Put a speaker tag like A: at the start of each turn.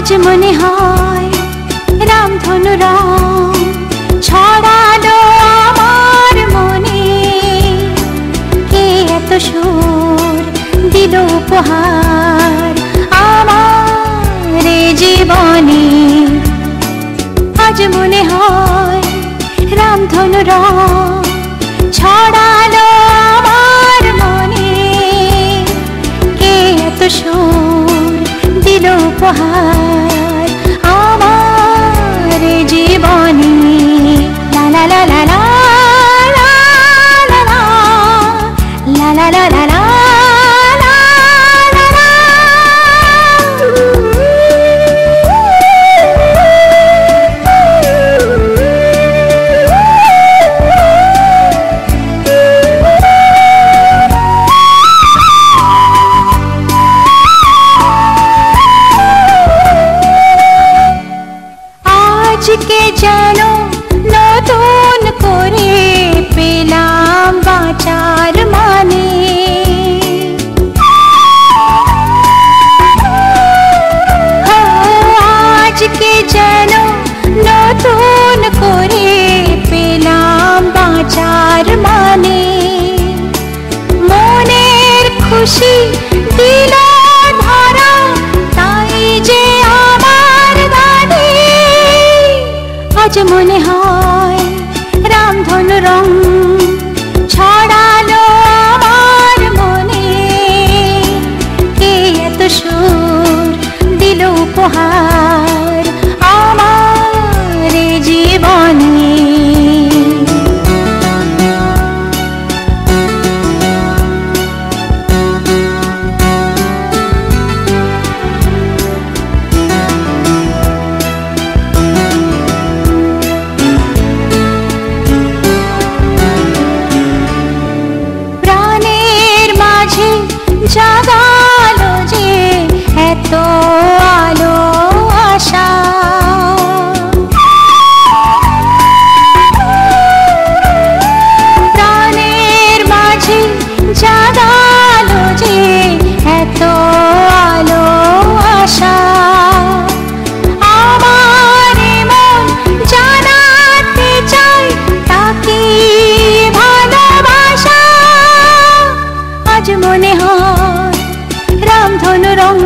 A: আজ মনে হয় রামধনু রং ছড়ালো আমার মনে। কে এত সুর দিল উপহার আমার জীবনে। আজ মনে হয় রামধনু রং ছড়ালো আমার মনে। কে এত সুর দিল উপহার আমার জীবনে। লা লা লা লা লা লা লা লা লা লা লা লা। আজকে যেন নতুন করে পেলাম বাঁচার মানে। আজকে যেন নতুন করে পেলাম বাঁচার মানে। মনের খুশি দিল ধরা তাই যে আমার গানে। আজ মনে হয় রামধনু রং ছড়ালো আমার মনে। কে এত সুর দিল উপহার আমার জীবনে। জাগালো যে এত আলো আশা। প্রাণের মাঝে জাগালো যে এত আলো আশা। আমার মন জানাতে চাই তাকে ভালোবাসা। আজ মনে হয় রামধনু রং